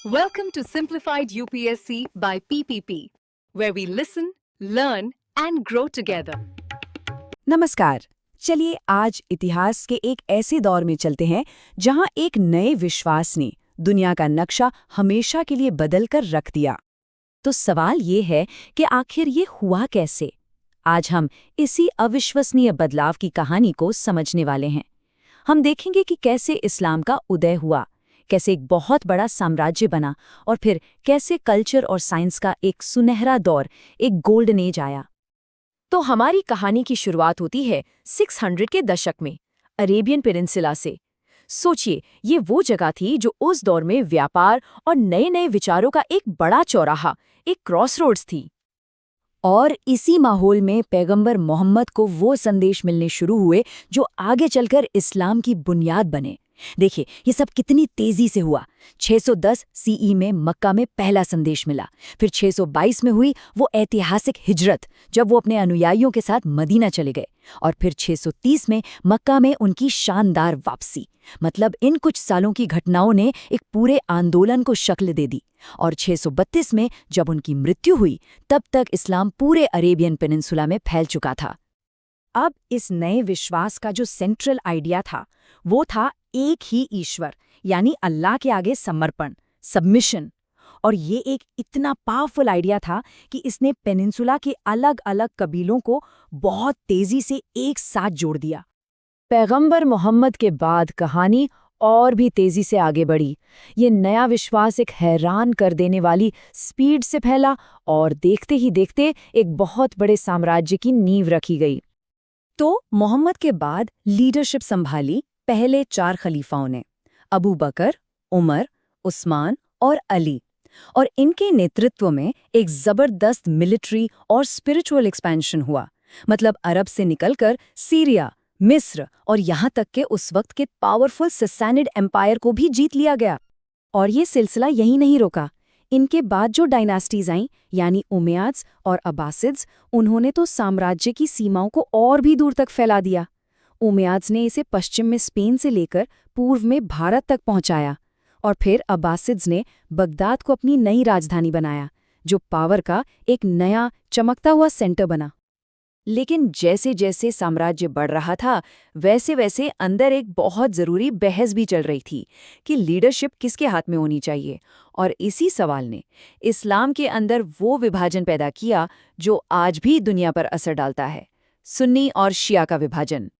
Welcome to Simplified UPSC by PPP, where we listen, learn, and grow together. नमस्कार। चलिए आज इतिहास के एक ऐसे दौर में चलते हैं जहां एक नए विश्वास ने दुनिया का नक्शा हमेशा के लिए बदल कर रख दिया। तो सवाल ये है कि आखिर ये हुआ कैसे? आज हम इसी अविश्वसनीय बदलाव की कहानी को समझने वाले हैं। हम देखेंगे कि कैसे इस्लाम का उदय हुआ, कैसे एक बहुत बड़ा साम्राज्य बना और फिर कैसे कल्चर और साइंस का एक सुनहरा दौर, एक गोल्डन एज आया। तो हमारी कहानी की शुरुआत होती है 600 के दशक में, अरेबियन पेनिनसुला से। सोचिए, ये वो जगह थी जो उस दौर में व्यापार और नए नए विचारों का एक बड़ा चौराहा, एक क्रॉसरोड्स थी। और इसी माहौल में पैगंबर मोहम्मद को वो संदेश मिलने शुरू हुए जो आगे चलकर इस्लाम की बुनियाद बने। देखिए, ये सब कितनी तेजी से हुआ। 610 सीई में मक्का में पहला संदेश मिला, फिर 622 में हुई वो ऐतिहासिक हिजरत जब वो अपने अनुयायियों के साथ मदीना चले गए, और फिर 630 में मक्का में उनकी शानदार वापसी। मतलब इन कुछ सालों की घटनाओं ने एक पूरे आंदोलन को शक्ल दे दी। और 632 में जब उनकी मृत्यु हुई, तब तक इस्लाम पूरे अरेबियन पेनिनसुला में फैल चुका था। अब इस नए विश्वास का जो सेंट्रल आइडिया था, वो था एक ही ईश्वर, यानी अल्लाह के आगे समर्पण, सबमिशन। और ये एक इतना पावरफुल आइडिया था कि इसने पेनिनसुला के अलग अलग कबीलों को बहुत तेजी से एक साथ जोड़ दिया। पैगंबर मोहम्मद के बाद कहानी और भी तेजी से आगे बढ़ी। ये नया विश्वास एक हैरान कर देने वाली स्पीड से फैला और देखते ही देखते एक बहुत बड़े साम्राज्य की नींव रखी गई। तो मोहम्मद के बाद लीडरशिप संभाली पहले 4 खलीफाओं ने, अबू बकर, उमर, उस्मान और अली। और इनके नेतृत्व में एक जबरदस्त मिलिट्री और स्पिरिचुअल एक्सपेंशन हुआ। मतलब अरब से निकलकर सीरिया, मिस्र और यहाँ तक के उस वक्त के पावरफुल ससानिड एम्पायर को भी जीत लिया गया। और ये सिलसिला यहीं नहीं रुका। इनके बाद जो डायनास्टीज आईं, यानी उमैयाद्स और अब्बासिद्स, उन्होंने तो साम्राज्य की सीमाओं को और भी दूर तक फैला दिया। उमैयाद्स ने इसे पश्चिम में स्पेन से लेकर पूर्व में भारत तक पहुंचाया, और फिर अब्बासिद्स ने बगदाद को अपनी नई राजधानी बनाया, जो पावर का एक नया चमकता हुआ सेंटर बना। लेकिन जैसे जैसे साम्राज्य बढ़ रहा था, वैसे वैसे अंदर एक बहुत ज़रूरी बहस भी चल रही थी कि लीडरशिप किसके हाथ में होनी चाहिए। और इसी सवाल ने इस्लाम के अंदर वो विभाजन पैदा किया जो आज भी दुनिया पर असर डालता है, सुन्नी और शिया का विभाजन।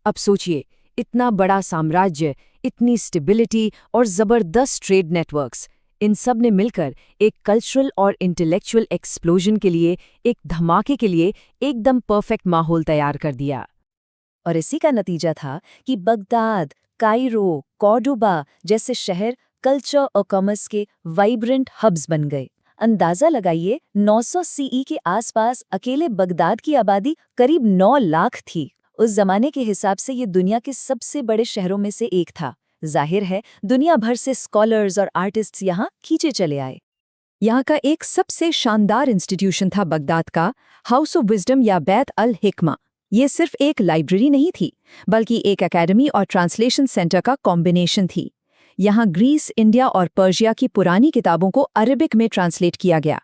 अब सोचिए, इतना बड़ा साम्राज्य, इतनी स्टेबिलिटी और ज़बरदस्त ट्रेड नेटवर्क्स, इन सब ने मिलकर एक कल्चरल और इंटेलेक्चुअल एक्सप्लोजन के लिए, एक धमाके के लिए एकदम परफेक्ट माहौल तैयार कर दिया। और इसी का नतीजा था कि बगदाद, कायरो, कॉर्डोबा जैसे शहर कल्चर और कॉमर्स के वाइब्रेंट हब्स बन गए। अंदाजा लगाइए, 900 सीई के आसपास अकेले बगदाद की आबादी करीब 9 लाख थी। उस जमाने के हिसाब से ये दुनिया के सबसे बड़े शहरों में से एक था। जाहिर है, दुनिया भर से स्कॉलर्स और आर्टिस्ट्स यहाँ खींचे चले आए। यहाँ का एक सबसे शानदार इंस्टीट्यूशन था बगदाद का हाउस ऑफ विजडम या बैत अल हिकमा। ये सिर्फ एक लाइब्रेरी नहीं थी, बल्कि एक एकेडमी और ट्रांसलेशन सेंटर का कॉम्बिनेशन थी। यहाँ ग्रीस, इंडिया और पर्शिया की पुरानी किताबों को अरबिक में ट्रांसलेट किया गया।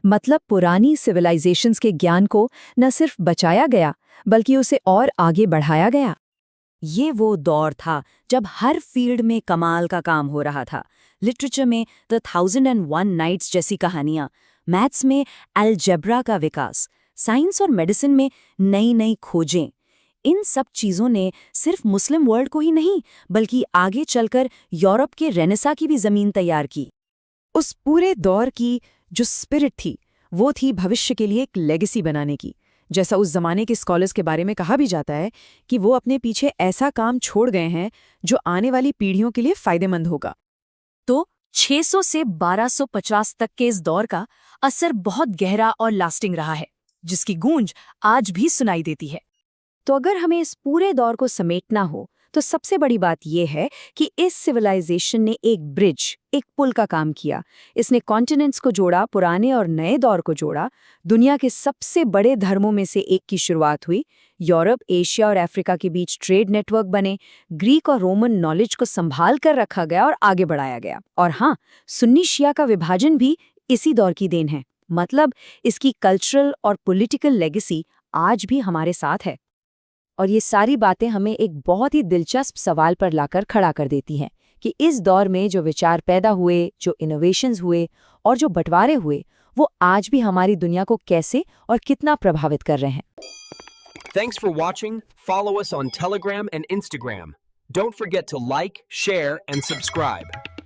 मतलब पुरानी सिविलाइजेशंस के ज्ञान को न सिर्फ बचाया गया, बल्कि उसे और आगे बढ़ाया गया। ये वो दौर था जब हर फील्ड में कमाल का काम हो रहा था। लिटरेचर में द 1001 नाइट्स जैसी कहानियाँ, मैथ्स में अलजेब्रा का विकास, साइंस और मेडिसिन में नई नई खोजें। इन सब चीज़ों ने सिर्फ मुस्लिम वर्ल्ड को ही नहीं, बल्कि आगे चलकर यूरोप के रेनेसा की भी ज़मीन तैयार की। उस पूरे दौर की जो स्पिरिट थी, वो थी भविष्य के लिए एक लेगेसी बनाने की। जैसा उस जमाने के स्कॉलर्स के बारे में कहा भी जाता है कि वो अपने पीछे ऐसा काम छोड़ गए हैं जो आने वाली पीढ़ियों के लिए फायदेमंद होगा। तो 600 से 1250 तक के इस दौर का असर बहुत गहरा और लास्टिंग रहा है, जिसकी गूंज आज भी सुनाई देती है। तो अगर हमें इस पूरे दौर को समेटना हो, तो सबसे बड़ी बात यह है कि इस सिविलाइजेशन ने एक ब्रिज, एक पुल का काम किया। इसने कॉन्टिनेंट्स को जोड़ा, पुराने और नए दौर को जोड़ा। दुनिया के सबसे बड़े धर्मों में से एक की शुरुआत हुई, यूरोप, एशिया और अफ्रीका के बीच ट्रेड नेटवर्क बने, ग्रीक और रोमन नॉलेज को संभाल कर रखा गया और आगे बढ़ाया गया। और हाँ, सुन्नी शिया का विभाजन भी इसी दौर की देन है। मतलब इसकी कल्चरल और पॉलिटिकल लेगेसी आज भी हमारे साथ है। और ये सारी बातें हमें एक बहुत ही दिलचस्प सवाल पर लाकर खड़ा कर देती हैं कि इस दौर में जो विचार पैदा हुए, जो इनोवेशंस हुए और जो बंटवारे हुए, वो आज भी हमारी दुनिया को कैसे और कितना प्रभावित कर रहे हैं। Thanks for watching. Follow us on Telegram and Instagram. Don't forget to like, share, and subscribe.